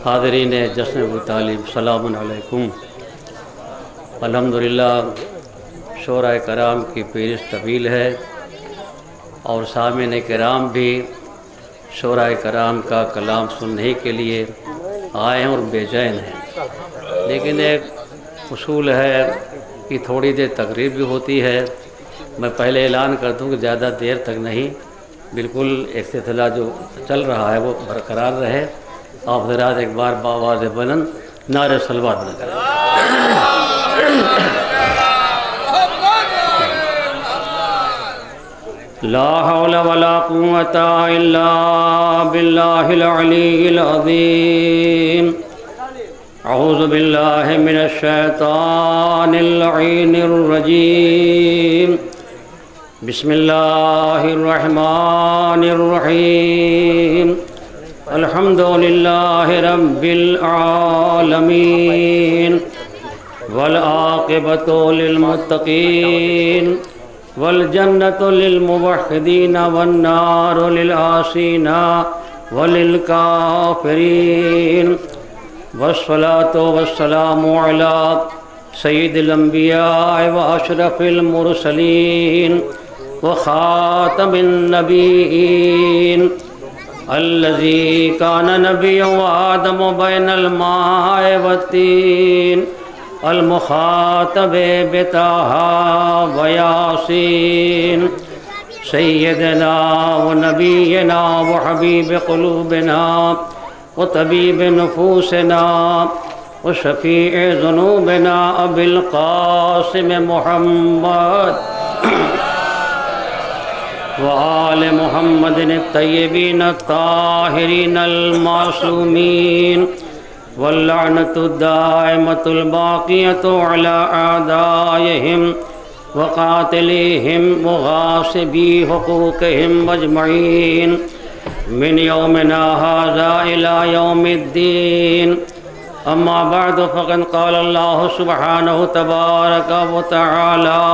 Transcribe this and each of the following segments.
حاضرین جشن ابو طالب السلام علیکم۔ الحمدللہ شعراء کرام کی فہرست طویل ہے اور سامعین کرام بھی شعراء کرام کا کلام سننے کے لیے آئے ہیں اور بے چین ہیں، لیکن ایک اصول ہے کہ تھوڑی دیر تقریر بھی ہوتی ہے۔ میں پہلے اعلان کر دوں کہ زیادہ دیر تک نہیں، بالکل ایک سلسلہ جو چل رہا ہے وہ برقرار رہے۔ آپ حضرات ایک بار بآواز بلند نعرہ صلوات نہ کریں۔ لا حول ولا قوة الا باللہ العلی العظیم۔ اعوذ باللہ من الشیطان اللعین الرجیم۔ بسم اللہ الرحمن الرحیم۔ الحمد للہ رب العالمین والعاقبۃ للمتقین والجنۃ للموحدین والنار للعاصین وللکافرین، والصلاة والسلام علی سید الانبیاء واشرف المرسلین وخاتم النبیین الذی کان نبیا وآدم بین الماء والطین المخاطب بطہ ویاسین سیدنا ونبینا وحبیب قلوبنا وطبیب نفوسنا وشفیع ذنوبنا ابی القاسم محمد وآل محمد الطیبین الطاہرین المعصومین، واللعنۃ الدائمۃ الباقیۃ علی اعدائہم وقاتلیہم وغاصبی حقوقہم اجمعین من یومنا ھذا الی یوم الدین۔ اما بعد فقد قال اللہ سبحانہ تبارک و تعالی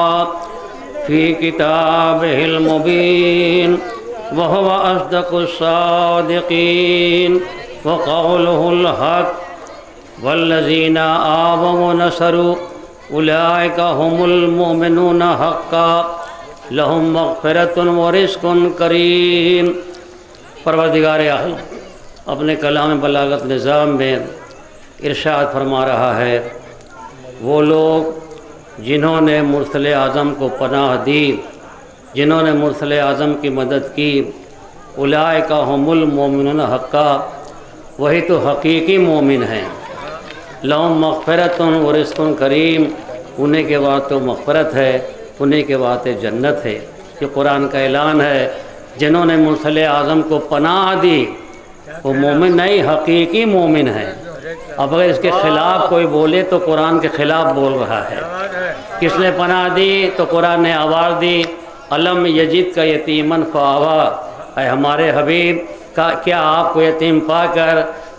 فی کتابہ المبین وہو اصدق الصادقین وقولہ الحق والذین آووا ونصروا اولئک هم المؤمنون حقا لہم مغفرۃ ورزق کریم۔ پروردگار عالم اپنے کلام بلاغت نظام میں ارشاد فرما رہا ہے، وہ لوگ جنہوں نے مرسل اعظم کو پناہ دی، جنہوں نے مرسل اعظم کی مدد کی، اولئک هم المؤمنون حقا، وہی تو حقیقی مومن ہیں۔ لہم مغفرۃ ورزق کریم، انہیں کے بعد تو مغفرت ہے، انہیں کے بعد جنت ہے۔ یہ قرآن کا اعلان ہے، جنہوں نے مرسل اعظم کو پناہ دی وہ مومن نہیں، حقیقی مومن ہے۔ اب اگر اس کے خلاف کوئی بولے تو قرآن کے خلاف بول رہا ہے۔ کس نے پناہ دی تو قرآن نے آواز دی، الم یجد کا یتیمن فآوا، اے ہمارے حبیب کیا آپ کو یتیم پا کر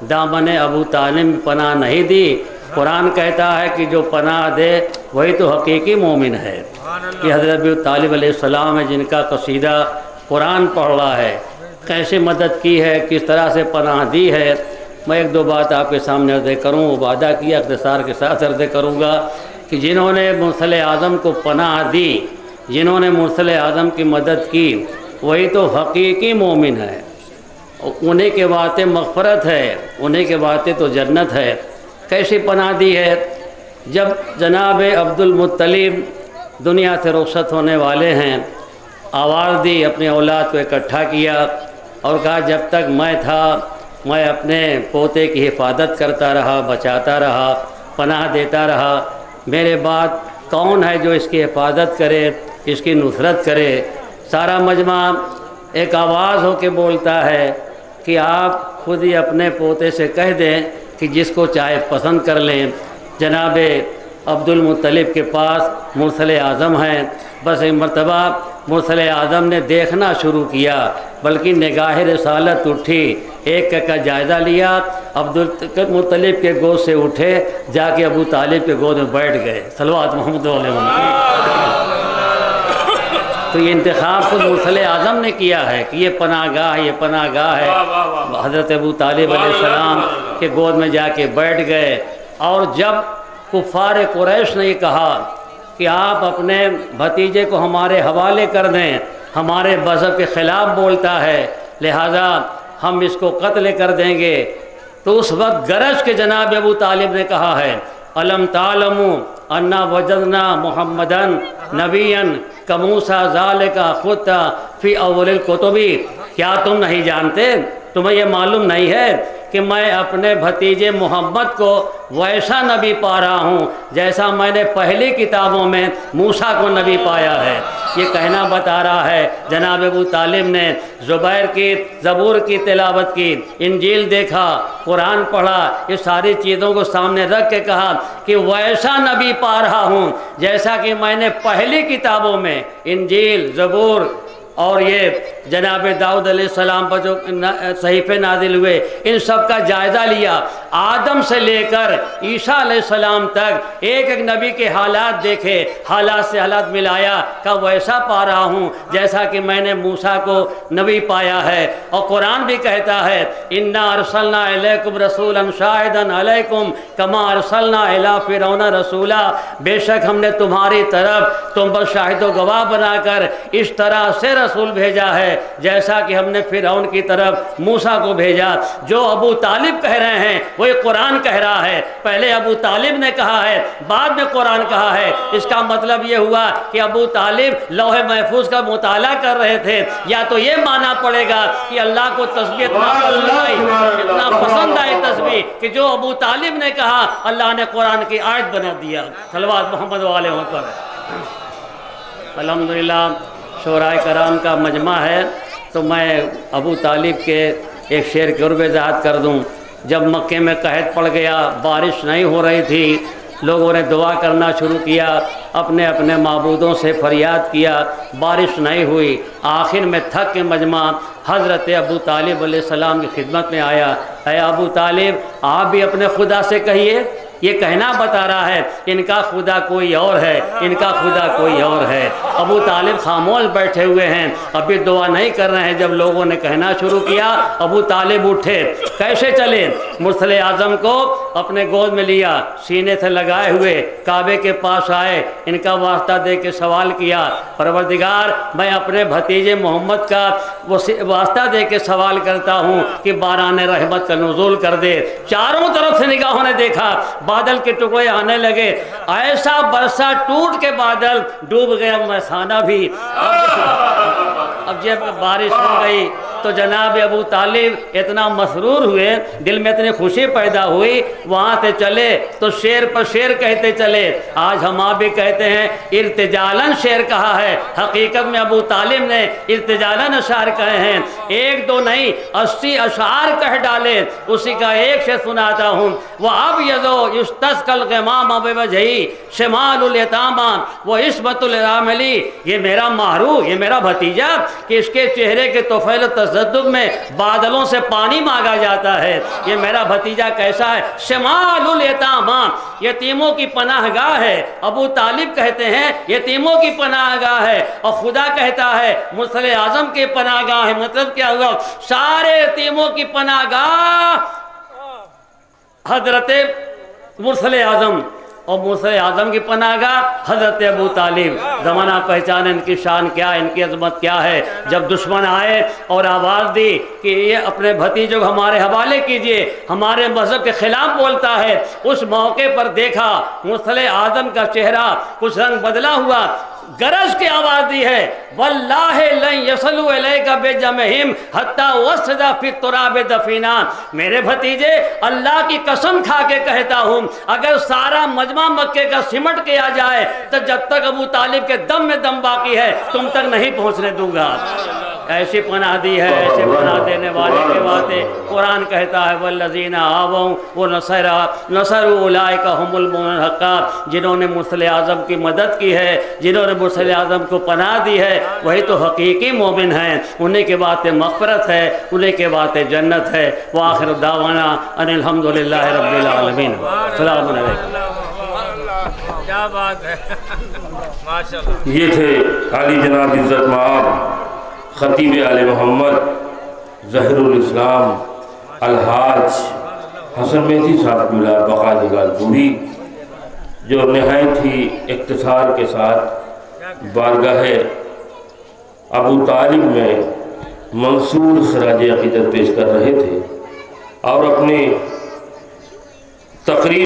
دامن ابو طالب پناہ نہیں دی؟ قرآن کہتا ہے کہ جو پناہ دے وہی تو حقیقی مومن ہے۔ یہ حضرت ابو طالب علیہ السلام ہے جن کا قصیدہ قرآن پڑھ رہا ہے، کیسے مدد کی ہے، کس طرح سے پناہ دی ہے۔ میں ایک دو بات آپ کے سامنے عرض کروں، وعدہ کیا اختصار کے ساتھ عرض کروں گا کہ جنہوں نے مرسل اعظم کو پناہ دی، جنہوں نے مرسل اعظم کی مدد کی، وہی تو حقیقی مومن ہے۔ انہیں کے باتیں مغفرت ہے، انہیں کے باتیں تو جنت ہے۔ کیسی پناہ دی ہے؟ جب جناب عبد المطلب دنیا سے رخصت ہونے والے ہیں، آواز دی، اپنے اولاد کو اکٹھا کیا اور کہا جب تک میں تھا میں اپنے پوتے کی حفاظت کرتا رہا، بچاتا رہا، پناہ دیتا رہا، میرے بعد کون ہے جو اس کی حفاظت کرے، اس کی نصرت کرے؟ سارا مجمع ایک آواز ہو کے بولتا ہے کہ آپ خود ہی اپنے پوتے سے کہہ دیں کہ جس کو چاہے پسند کر لیں۔ جناب عبد المطلب کے پاس مرسل اعظم ہیں۔ بس ایک مرتبہ مرسل اعظم نے دیکھنا شروع کیا، بلکہ نگاہ رسالت اٹھی، ایک کا جائزہ لیا، عبد المطلب کے گود سے اٹھے، جا کے ابو طالب کے گود میں بیٹھ گئے۔ صلوات محمد علیہ وسلم۔ تو یہ انتخاب خود مرسل اعظم نے کیا ہے کہ یہ پناہ گاہ ہے۔ حضرت ابو طالب علیہ السلام کہ گود میں جا کے بیٹھ گئے۔ اور جب کفار قریش نے یہ کہا کہ آپ اپنے بھتیجے کو ہمارے حوالے کر دیں، ہمارے مذہب کے خلاف بولتا ہے، لہذا ہم اس کو قتل کر دیں گے، تو اس وقت گرج کے جناب ابو طالب نے کہا ہے الم تعلموا انا وجدنا محمدن نبیا کموسیٰ ذالک خط فی اول الکتب، کیا تم نہیں جانتے، تمہیں یہ معلوم نہیں ہے کہ میں اپنے بھتیجے محمد کو ویسا نبی پا رہا ہوں جیسا میں نے پہلی کتابوں میں موسیٰ کو نبی پایا ہے۔ یہ کہنا بتا رہا ہے جناب ابو طالب نے زبیر کی زبور کی تلاوت کی، انجیل دیکھا، قرآن پڑھا، یہ ساری چیزوں کو سامنے رکھ کے کہا کہ ویسا نبی پا رہا ہوں جیسا کہ میں نے پہلی کتابوں میں انجیل، زبور اور یہ جناب داؤد علیہ السلام پر جو صحیفے نازل ہوئے ان سب کا جائزہ لیا، آدم سے لے کر عیسیٰ علیہ السلام تک ایک ایک نبی کے حالات دیکھے، حالات سے حالات ملایا کہ ویسا پا رہا ہوں جیسا کہ میں نے موسیٰ کو نبی پایا ہے۔ اور قرآن بھی کہتا ہے انا ارسلنا الیکم رسولا شاہدا علیکم کما ارسلنا الی فرعون رسولا، بے شک ہم نے تمہاری طرف تم پر شاہد و گواہ بنا کر اس طرح سے رسول بھیجا ہے جیسا کہ ہم نے فرعون کی طرف موسیٰ کو بھیجا۔ جو ابو طالب کہہ رہے ہیں وہی قرآن کہہ رہا ہے، پہلے ابو طالب نے کہا ہے بعد میں قرآن کہا ہے۔ اس کا مطلب یہ ہوا کہ ابو طالب لوح محفوظ کا مطالعہ کر رہے تھے، یا تو یہ مانا پڑے گا کہ اللہ کو تسبیح اتنا پسند آئی تسبیح کہ جو ابو طالب نے کہا اللہ نے قرآن کی آیت بنا دیا۔ صلوات محمد والے پر الحمدللہ شعراء کرام کا مجمع ہے، تو میں ابو طالب کے ایک شعر کی عرب وضاحت کر دوں۔ جب مکے میں قحط پڑ گیا، بارش نہیں ہو رہی تھی، لوگوں نے دعا کرنا شروع کیا، اپنے اپنے معبودوں سے فریاد کیا، بارش نہیں ہوئی، آخر میں تھک کے مجمع حضرت ابو طالب علیہ السلام کی خدمت میں آیا، اے ابو طالب آپ بھی اپنے خدا سے کہیے۔ یہ کہنا بتا رہا ہے ان کا خدا کوئی اور ہے، ان کا خدا کوئی اور ہے۔ ابو طالب خاموش بیٹھے ہوئے ہیں، ابھی دعا نہیں کر رہے ہیں۔ جب لوگوں نے کہنا شروع کیا ابو طالب اٹھے، کیسے چلے؟ مرسل اعظم کو اپنے گود میں لیا، سینے سے لگائے ہوئے کعبے کے پاس آئے، ان کا واسطہ دے کے سوال کیا، پروردگار میں اپنے بھتیجے محمد کا واسطہ دے کے سوال کرتا ہوں کہ باران رحمت کا نزول کر دے۔ چاروں طرف سے نگاہوں نے دیکھا، بادل کے ٹکڑے آنے لگے، ایسا برسا ٹوٹ کے بادل ڈوب گیا میخانہ بھی۔ اب جب بارش ہو گئی تو جناب ابو طالب اتنا مسرور ہوئے، دل میں اتنی خوشی پیدا ہوئی، وہاں سے چلے تو شعر پر شعر کہتے چلے۔ آج ہم آپ بھی کہتے ہیں ارتجالن شعر کہا ہے، حقیقت میں ابو طالب نے ارتجالن اشعار کہے ہیں، ایک دو نہیں 80 اشعار کہہ ڈالے۔ اسی کا ایک شعر سناتا ہوں، وہ اب یزو یستسقى الغمام بوجہی شمال الیتاما وہ عصمت الراملی، یہ میرا مہرو، یہ میرا بھتیجا کہ اس کے چہرے کے طفیل تصدق میں بادلوں سے پانی مانگا جاتا ہے، یہ میرا بھتیجا کیسا ہے؟ شمال الیتاما، یتیموں کی پناہ گاہ ہے۔ ابو طالب کہتے ہیں یتیموں کی پناہ گاہ ہے، اور خدا کہتا ہے مرسل اعظم کی پناہ گاہ ہے۔ مطلب کیا ہوا؟ سارے یتیموں کی پناہ گاہ حضرت مرسل اعظم، اور مرسل اعظم کی پناہ گاہ حضرت ابو طالب۔ زمانہ پہچان ان کی شان کیا ہے، ان کی عظمت کیا ہے۔ جب دشمن آئے اور آواز دی کہ یہ اپنے بھتیجوں کو ہمارے حوالے کیجئے، ہمارے مذہب کے خلاف بولتا ہے، اس موقع پر دیکھا مرسل اعظم کا چہرہ کچھ رنگ بدلا ہوا، گرج کی آواز دی ہے واللہ لن یصلوا الیک بجمعہم حتی وسد فی التراب دفینا، میرے بھتیجے اللہ کی قسم کھا کے کہتا ہوں اگر سارا مجمع مکے کا سمٹ کے آ جائے تو جب تک ابو طالب کے دم میں دم باقی ہے تم تک نہیں پہنچنے دوں گا۔ ایسی پناہ دی ہے، ایسے پناہ دینے والے کے باتیں قرآن کہتا ہے والذین آووا ونصروا اولئک هم المؤمنون حقا، جنہوں نے مرسل اعظم کی مدد کی ہے، جنہوں نے مرسل اعظم کو پناہ دی ہے، وہی تو حقیقی مومن ہیں، انہیں کے باتیں مغفرت ہے، انہیں کے باتیں جنت ہے۔ وآخر دعوانا ان الحمدللہ رب العالمین۔ السلام علیکم۔ کیا بات ہے، ماشاءاللہ۔ یہ تھے عالی جناب عزت مآب خطیب آل محمد ظہیر الاسلام الحاج حسن مہدی صاحب کی اولاد بقا جلال پوری، جو نہایت ہی اختصار کے ساتھ بارگاہ ابو طالب میں منصور خراج عقیدت پیش کر رہے تھے اور اپنی تقریر